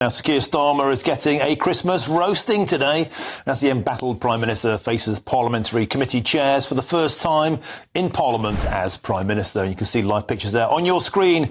Now, Sir Keir Starmer is getting a Christmas roasting today as the embattled Prime Minister faces parliamentary committee chairs for the first time in Parliament as Prime Minister. You can see live pictures there on your screen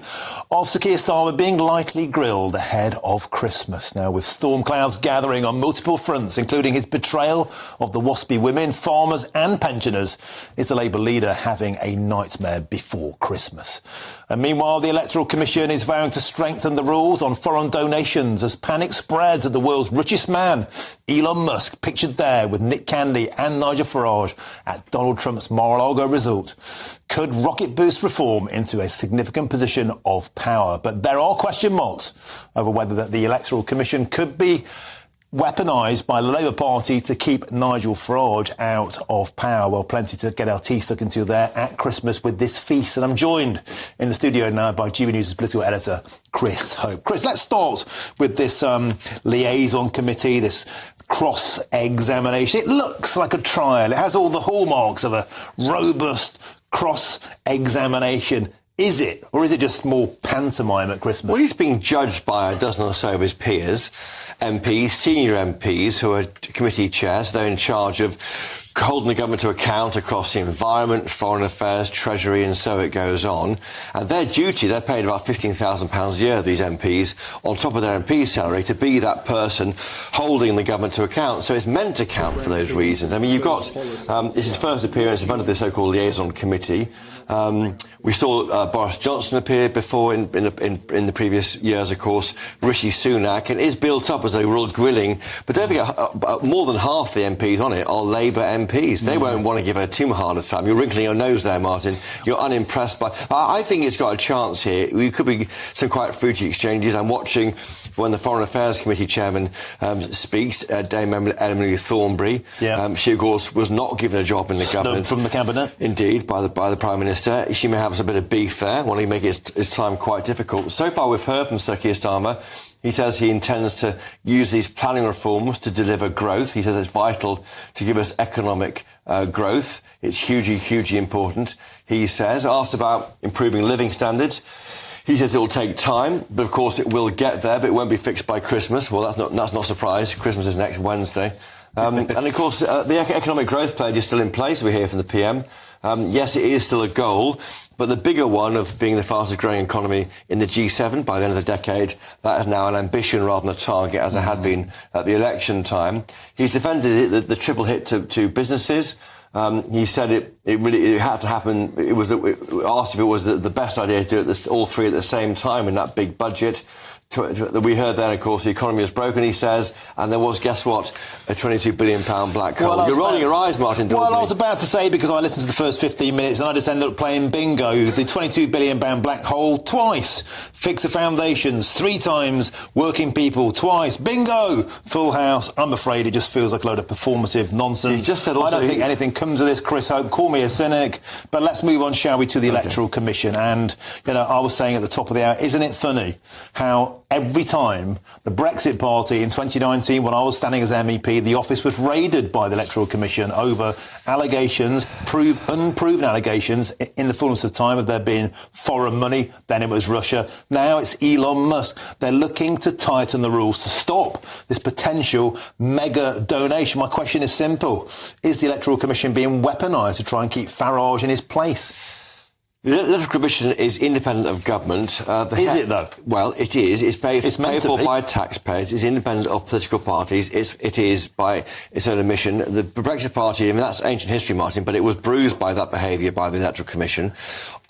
of Sir Keir Starmer being lightly grilled ahead of Christmas. Now, with storm clouds gathering on multiple fronts, including his betrayal of the WASPy women, farmers and pensioners, is the Labour leader having a nightmare before Christmas. And meanwhile, the Electoral Commission is vowing to strengthen the rules on foreign donations as panic spreads at the world's richest man, Elon Musk, pictured there with Nick Candy and Nigel Farage at Donald Trump's Mar-a-Lago resort, could rocket boost reform into a significant position of power. But there are question marks over whether the Electoral Commission could be weaponised by the Labour Party to keep Nigel Farage out of power. Well, plenty to get our teeth stuck into there at Christmas with this feast. And I'm joined in the studio now by GBNews' political editor, Chris Hope. Chris, let's start with this liaison committee, this cross-examination. It looks like a trial. It has all the hallmarks of a robust cross-examination. Is it? Or is it just more pantomime at Christmas? Well, he's being judged by a dozen or so of his peers, MPs, senior MPs, who are committee chairs. They're in charge of holding the government to account across the environment, foreign affairs, treasury, and so it goes on. And their duty, they're paid about £15,000 a year, these MPs, on top of their MP salary, to be that person holding the government to account. So it's meant to count for those reasons. I mean, you've got, this is his first appearance in front of the so-called liaison committee. We saw Boris Johnson appear before in the previous years, of course, Rishi Sunak, and it is built up as a real grilling. But don't forget, more than half the MPs on it are Labour MPs. They won't want to give her too hard a time. You're wrinkling your nose there, Martin. You're unimpressed by... I think it's got a chance here. We could be some quite fruity exchanges. I'm watching when the Foreign Affairs Committee chairman speaks, Dame Emily Thornberry. Yeah. She, of course, was not given a job in the government. From the cabinet? Indeed, by the Prime Minister. She may have a bit of beef there, wanting to make his time quite difficult. So far we've heard from Sir Keir Starmer. He says he intends to use these planning reforms to deliver growth. He says it's vital to give us economic growth. It's hugely, hugely important. He says, asked about improving living standards, he says it will take time, but of course it will get there, but it won't be fixed by Christmas. Well, that's not a surprise. Christmas is next Wednesday. And of course, the economic growth pledge is still in place. We hear from the PM. Yes, it is still a goal, but the bigger one of being the fastest growing economy in the G7 by the end of the decade, that is now an ambition rather than a target, as it had been at the election time. He's defended the triple hit to businesses. He said it had to happen. It was asked if it was the best idea to do it all three at the same time in that big budget. We heard then, of course, the economy was broken, he says, and there was, guess what, a £22 billion black hole. Well, you're rolling your eyes, Martin Daubney. Well, I was about to say, because I listened to the first 15 minutes and I just ended up playing bingo, the £22 billion black hole twice. Fix the foundations 3 times, working people twice. Bingo! Full house. I'm afraid it just feels like a load of performative nonsense. He just said also, I don't think anything comes of this, Chris Hope. Call me a cynic. But let's move on, shall we, to the Electoral Commission. And, I was saying at the top of the hour, isn't it funny how every time the Brexit Party in 2019, when I was standing as MEP, the office was raided by the Electoral Commission over allegations, unproven allegations, in the fullness of time of there being foreign money. Then it was Russia. Now it's Elon Musk. They're looking to tighten the rules to stop this potential mega donation. My question is simple. Is the Electoral Commission being weaponised to try and keep Farage in his place? The Electoral Commission is independent of government. Is it, though? Well, it is. It's paid for by taxpayers. It's independent of political parties. It is, by its own admission. The Brexit Party, I mean, that's ancient history, Martin, but it was bruised by that behaviour by the Electoral Commission.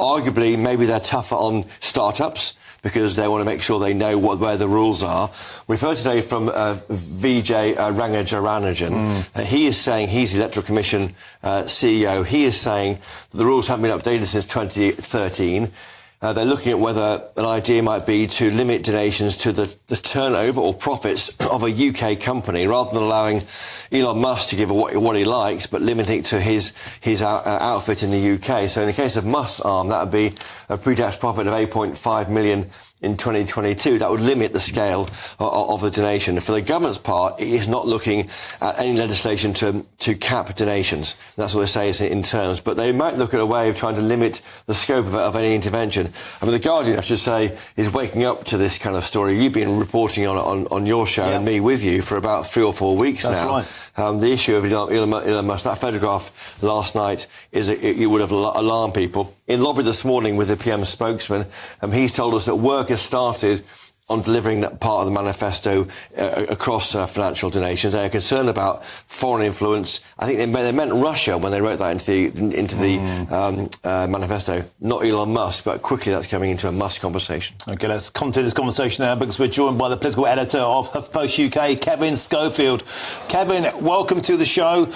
Arguably, maybe they're tougher on start-ups, because they want to make sure they know where the rules are. We've heard today from Vijay Rangaranajan. He is saying, he's the Electoral Commission CEO, he is saying that the rules haven't been updated since 2013. They're looking at whether an idea might be to limit donations to the turnover or profits of a UK company, rather than allowing Elon Musk to give what he likes, but limiting it to his outfit in the UK. So in the case of Musk's arm, that would be a pre-tax profit of 8.5 million in 2022. That would limit the scale of the donation. For the government's part, it is not looking at any legislation to cap donations. That's what they say is in terms. But they might look at a way of trying to limit the scope of any intervention. I mean, The Guardian, I should say, is waking up to this kind of story. You've been reporting on your show and me with you for about 3 or 4 weeks now. Right. The issue of Elon Musk, that photograph last night, it would have alarmed people. In lobby this morning with the PM spokesman, he's told us that work has started on delivering that part of the manifesto across financial donations. They are concerned about foreign influence. I think they meant Russia when they wrote that into the manifesto, not Elon Musk, but quickly that's coming into a Musk conversation. OK, let's continue this conversation now because we're joined by the political editor of HuffPost UK, Kevin Schofield. Kevin, welcome to the show.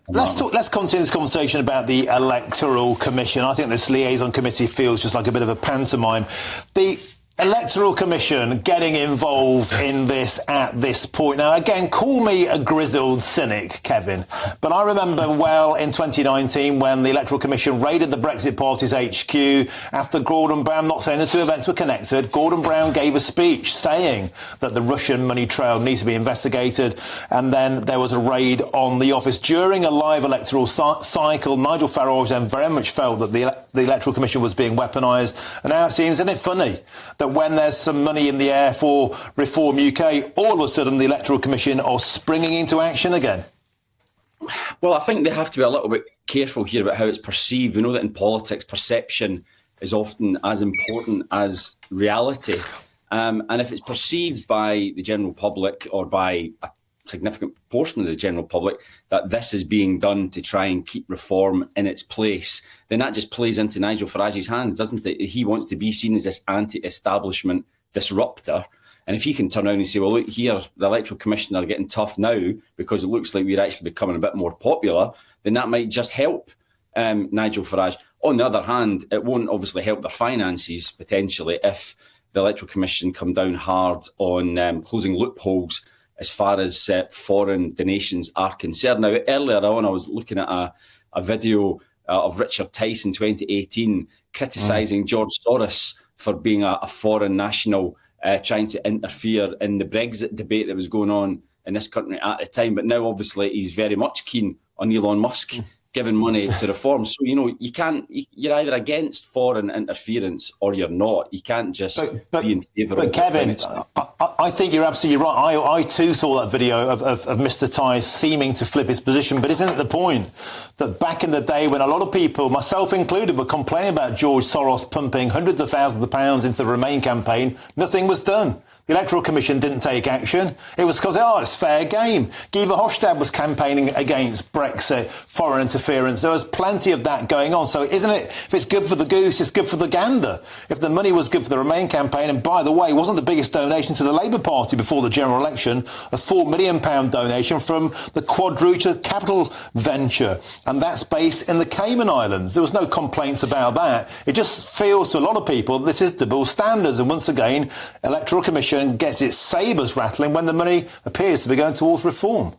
Let's continue this conversation about the Electoral Commission. I think this liaison committee feels just like a bit of a pantomime. The Electoral Commission getting involved in this at this point. Now, again, call me a grizzled cynic, Kevin, but I remember well in 2019 when the Electoral Commission raided the Brexit Party's HQ after Gordon Brown, not saying the two events were connected, Gordon Brown gave a speech saying that the Russian money trail needs to be investigated, and then there was a raid on the office. During a live electoral cycle, Nigel Farage then very much felt that the Electoral Commission was being weaponised, and now it seems, isn't it funny, that when there's some money in the air for Reform UK, all of a sudden the Electoral Commission are springing into action again? Well, I think they have to be a little bit careful here about how it's perceived. We know that in politics, perception is often as important as reality. And if it's perceived by the general public or by a significant portion of the general public that this is being done to try and keep reform in its place, then that just plays into Nigel Farage's hands, doesn't it? He wants to be seen as this anti-establishment disruptor. And if he can turn around and say, well, look here, the Electoral Commission are getting tough now because it looks like we're actually becoming a bit more popular, then that might just help Nigel Farage. On the other hand, it won't obviously help their finances potentially if the Electoral Commission come down hard on closing loopholes as far as foreign donations are concerned. Now, earlier on, I was looking at a video of Richard Tice in 2018 criticising George Soros for being a foreign national trying to interfere in the Brexit debate that was going on in this country at the time. But now, obviously, he's very much keen on Elon Musk giving money to reform. So, you're either against foreign interference or you're not. You can't just be in favour of it. But Kevin, I think you're absolutely right. I too saw that video of Mr. Tice seeming to flip his position. But isn't it the point that back in the day when a lot of people, myself included, were complaining about George Soros pumping hundreds of thousands of pounds into the Remain campaign, nothing was done. The Electoral Commission didn't take action. It was because, it's fair game. Guy Verhofstadt was campaigning against Brexit, foreign interference. There was plenty of that going on. So isn't it, if it's good for the goose, it's good for the gander. If the money was good for the Remain campaign, and by the way, wasn't the biggest donation to the Labour Party before the general election, a £4 million donation from the Quadruple Capital venture, and that's based in the Cayman Islands. There was no complaints about that. It just feels to a lot of people this is double standards, and once again, Electoral Commission gets its sabres rattling when the money appears to be going towards reform.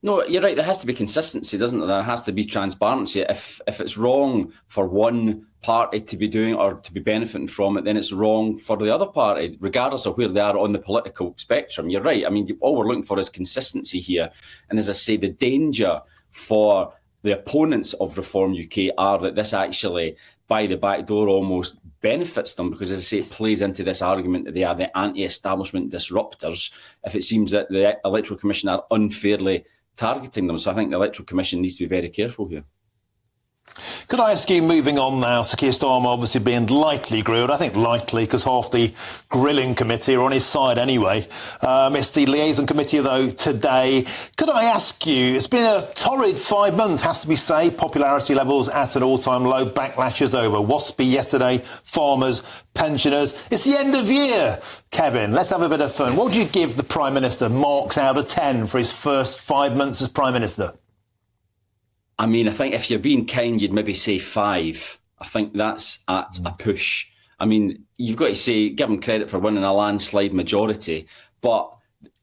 No, you're right. There has to be consistency, doesn't there? There has to be transparency. If it's wrong for one party to be doing or to be benefiting from it, then it's wrong for the other party, regardless of where they are on the political spectrum. You're right. I mean, all we're looking for is consistency here. And as I say, the danger for the opponents of Reform UK are that this actually, by the back door, almost benefits them because, as I say, it plays into this argument that they are the anti-establishment disruptors if it seems that the Electoral Commission are unfairly targeting them. So I think the Electoral Commission needs to be very careful here. Could I ask you, moving on now, Sir Keir Starmer obviously being lightly grilled, I think lightly because half the grilling committee are on his side anyway. It's the liaison committee, though, today. Could I ask you, it's been a torrid 5 months, has to be said, popularity levels at an all-time low, backlashes over WASPy yesterday, farmers, pensioners. It's the end of year, Kevin. Let's have a bit of fun. What would you give the Prime Minister marks out of 10 for his first 5 months as Prime Minister? I mean, I think if you're being kind, you'd maybe say 5. I think that's at a push. I mean, you've got to say, give them credit for winning a landslide majority, but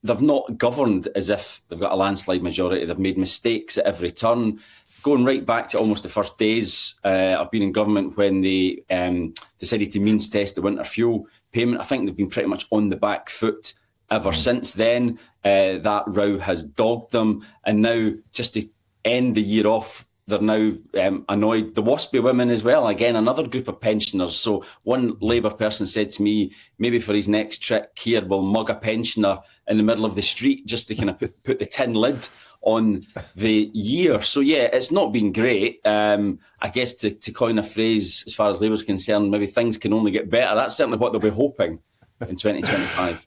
they've not governed as if they've got a landslide majority. They've made mistakes at every turn. Going right back to almost the first days I've been in government when they decided to means test the winter fuel payment, I think they've been pretty much on the back foot ever since then. That row has dogged them. And now, just to end the year off they're now annoyed. The WASPy women as well, again, another group of pensioners. So one Labour person said to me, maybe for his next trick, Keir will mug a pensioner in the middle of the street just to kind of put the tin lid on the year. So, yeah, it's not been great. I guess to coin a phrase, as far as Labour's concerned, maybe things can only get better. That's certainly what they'll be hoping in 2025.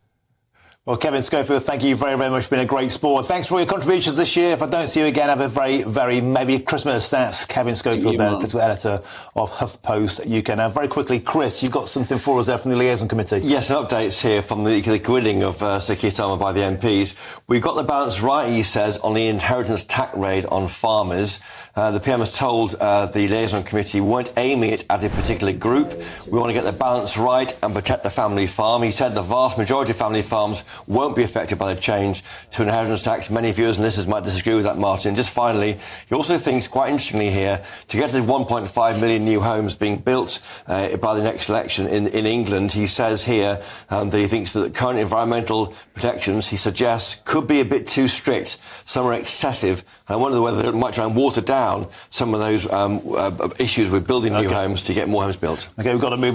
Well, Kevin Schofield, thank you very, very much. It's been a great sport. Thanks for all your contributions this year. If I don't see you again, have a very, very Merry Christmas. That's Kevin Schofield, the political editor of HuffPost UK. Now, very quickly, Chris, you've got something for us there from the Liaison Committee. Yes, updates here from the grilling of Sir Keir Starmer by the MPs. We've got the balance right, he says, on the inheritance tax raid on farmers. The PM has told the Liaison Committee we weren't aiming it at a particular group. We want to get the balance right and protect the family farm. He said the vast majority of family farms won't be affected by the change to inheritance tax. Many viewers and listeners might disagree with that, Martin. Just finally, he also thinks, quite interestingly here, to get to the 1.5 million new homes being built by the next election in England, he says here that he thinks that the current environmental protections, he suggests, could be a bit too strict. Some are excessive. I wonder whether they might try and water down some of those issues with building new homes to get more homes built. OK, we've got to move